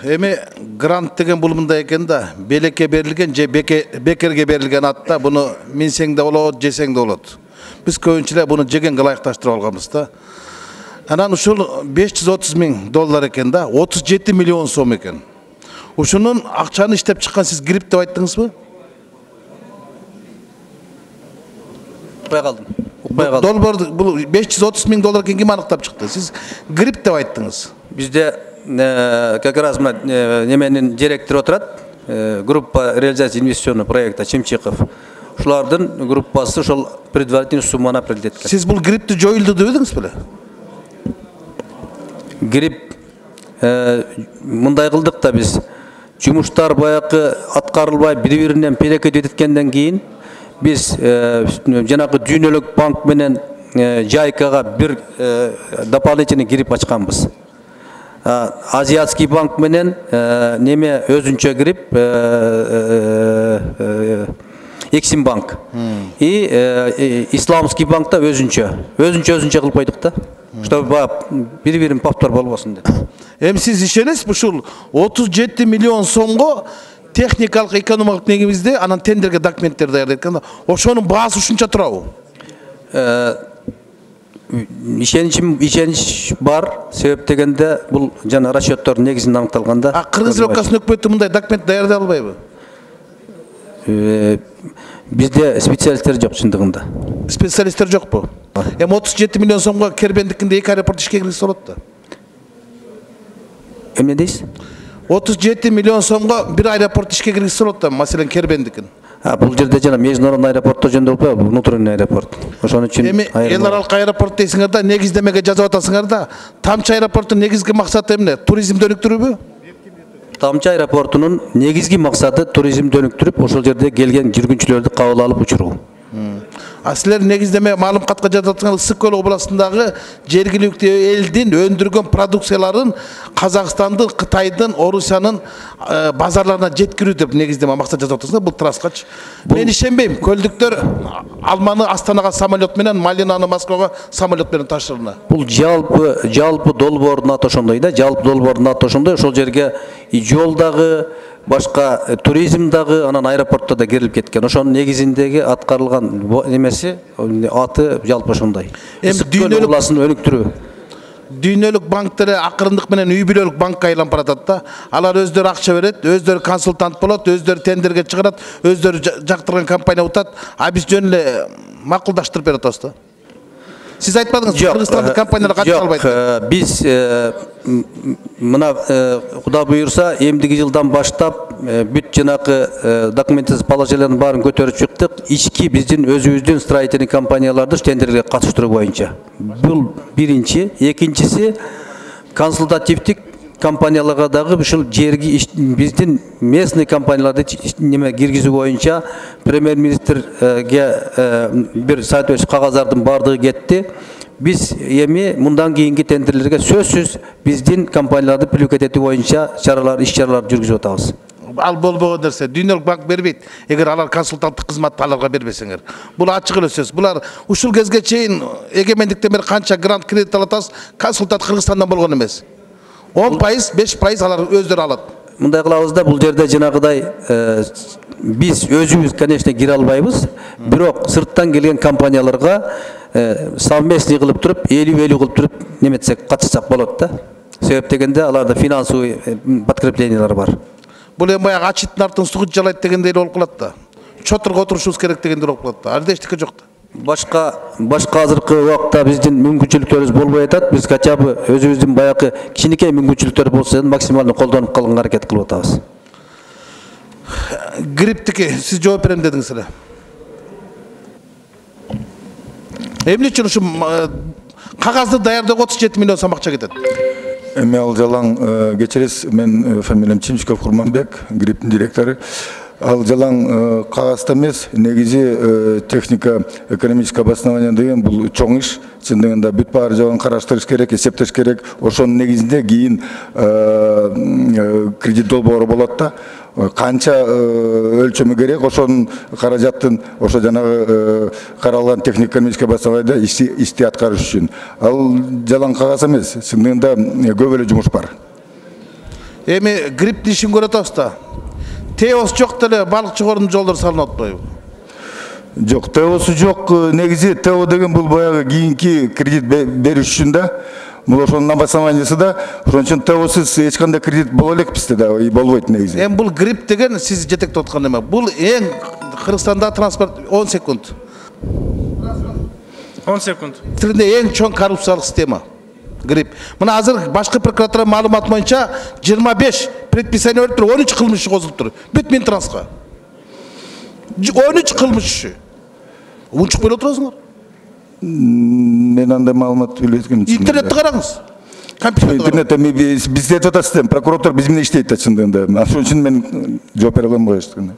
Эми грант деген бул мындай экен да, белекке берилген же бекерге берилген атта буну минсең да болот, жесең да болот. Биз көбүнчө буну жегенге ылайыкташтырып алганбыз да. Анан ушул $530,000 экен да, 37 миллион сом экен. Ушунун акчаны иштеп чыккан сиз грип деп айттыңызбы? Укпай калдым. Долбор бул $530,000 экен ким аныктап чыкты? Сиз грип деп айттыңыз. Бизде как раз неменин директору отурат, группа реализации инвестиционного проекта Чемчиков. Ушулардын группасы ошол предварительный сумманы определить эткен. Сиз бул грипти жоюлду деп едиңиз беле? Грип мындай кылдык да биз жумуштар баягы аткарылбай бири-биринен перекет эткенден кийин биз жанагы дүйнөлүк банк менен Жайкага бир дополнительный грип ачканбыз. Азиатский банк менен неме өзүнчө грип Эксим банк и Исламский банкта өзүнчө кылып койдук да. Чтобы бири-бирин повтор болбосун деп. Эми сиз ишенесизби ушул 37 миллион сомго техникалык экономикалык негизде анан тендерге документтер даярдайт экен да. Ошонун баасы ушунча турабы? Ишенич бар, себеп дегенде бул жана расчеттор негизинде аныкталганда. Кыргыз Республикасынын өкмөтү мындай документ даярдай албайбы? Бизде специалисттер жок чындыгында. Специалисттер жокпу? Эми 37 миллион сомго Кербендикинде 2 аэропорт ишке киргизсе болот да. Эмне дейсиз? 37 миллион сомго бир аэропорт ишке киргизсе болот да, маселен Кербендикин. Бул жерде жана международный аэропортто жөндөп атпайбы, внутренний аэропорт. Ошон үчүн эми эл аралык аэропорт дейсиңер да, негиздемеге жазып атасыңар да. Тамчы аэропорттун негизги максаты эмне? Туризмди өнүктүрүүбү? Тамчы аэропортунун негизги максаты туризмди өнүктүрүп, ошол жерде келген жүргүнчүлөрдү кабыл алып учуруу. Силер негиздеме маалыматка жазып атсаңар, Ысык көл областындагы жергиликтүү элдин өндүргөн продукцияларын Казакстандын, Кытайдын, Орусиянын базарларына жеткирүү деп негиздеме максат жазып атасыңар. Бул траскач. Мен ишенбейм. Көлдүктөр алманы Астанага самолет менен, малинаны Москвага самолет менен ташырына. Бул жалпы долбоордун аты ошондой да, жалпы долбоордун аты ошондой. Ошол жерге жолдагы башка туризмдагы анан аэропортто да кирилип кеткен. Ошонун негизиндеги аткарылган немеси аты жалпы ошондой. Эми дүйнөлүк өнүктүрүү. Дүйнөлүк банктер акырындык менен үй бүлөлүк банкка айланып баратат да. Алар өздөрү акча берет, өздөрү консультант болот, өздөрү тендерге чыгарат, өздөрү жактырган компания утат, а биз жөн эле макулдаштырып берип атабыз да. Сиз айтпадыңыз, Кыргызстандык компаниялар катыша албайт. Биз мына Куда буйрса эмдиги жылдан баштап бүт жанакы документсиз положениялардын баарын көтөрүп чыктык. Ички биздин өзүбүздүн строительный компанияларды тендерге катыштыруу боюнча. Бул биринчи, экинчиси консультативдик компанияларга дагы ушул жерги биздин местный компанияларды неме киргизүү боюнча премьер-министрге бир соответствующий кагаздардын бардыгы кетти. Биз эми мындан кийинки тендерлерге сөзсүз биздин компанияларды привлекать этүү боюнча иш-чаралар жүргүзүп атабыз. Ал болбогон нерсе. Дүйнөлүк банк бербейт, эгер алар консультанттык кызматты аларга бербесеңер. Бул ачык эле сөз. Булар ушул кезге чейин эгемендиктен бери канча грант кредит алып атабыз, консультант Кыргызстандан болгон эмес. 10%, 5% алар өздөрү алат. Мындай кылабыз да, бул жерде жанагыдай биз өзүбүз, конечно, кире албайбыз, бирок сырттан келген компанияларга совместный кылып туруп, 50-50 кылып туруп неметсек, катышсак болот да. Себеп дегенде аларда финансовый подкреплениялар бар. Бул эми баягы ачыттын артын сугут жалайт дегендей болуп калат да. Чотурга отурушубуз керек дегендей болуп калат да. Анда эчтеке жок да. Башка азыркы убакта биздин мүмкүнчүлүктөрүбүз болбой атат. Биз хотя бы өзүбүздүн баягы кичинекей мүмкүнчүлүктөр болсо максималдуу колдонуп калганга аракет кылып атабыз. Гриптики сиз жооп берем дедиңиз эле. Эмне үчүн ушу кагазды даярдөөгө 37 миллион сом акча кетет? Эми ал жалаң кечиресиз, мен фамилиям Чимчиков Курманбек, гриптин директору. Ал жалаң кагазда эмес, негизи техника экономическое обоснование деген бул чоң иш. Чындыгында бүт баары жагын караштырыш керек, эсептеш керек. Ошонун негизинде кийин кредит долбоору болот да. Канча өлчөмү керек, ошонун каражаттын ошо жанагы каралган техник экономическое обоснованияда ишти аткарыш үчүн. Ал жалаң кагаз эмес, чындыгында көп эле жумуш бар. Эми грипптин ишин көрөт атабыз. ТЭОс жок деле балыкчы корунун жолдору салынып атпайбы? Жок, ТЭОсу жок. Негизи ТЭО деген бул баягы кийинки кредит бериш үчүн да. Бул ошонун обоснованиясы да. Ошон үчүн ТЭОсуз эч кандай кредит боло элекпизде да, болбойт негизи. Эми бул грипп деген сиз жетектеп аткан эме. Бул эң Кыргызстанда транспорт 10 секунд. 10 секунд. Тилинде эң чоң коррупциялык система. Грипп. Мына азыр башкы прокуратура маалыматы боюнча 25 предписание берип туруп 13 кылмыш иши козулуп бүт Минтрансқа. 13 кылмыш иши. Унчукпай отурасыңар. Мен андай маалымат билбейм. Интернетти караңыз. Компьютерде интернетте биз айтып атасыз, прокурор биз менен иштейт да чындыгында. Ошон үчүн мен жооп бере албайм го эч кандай.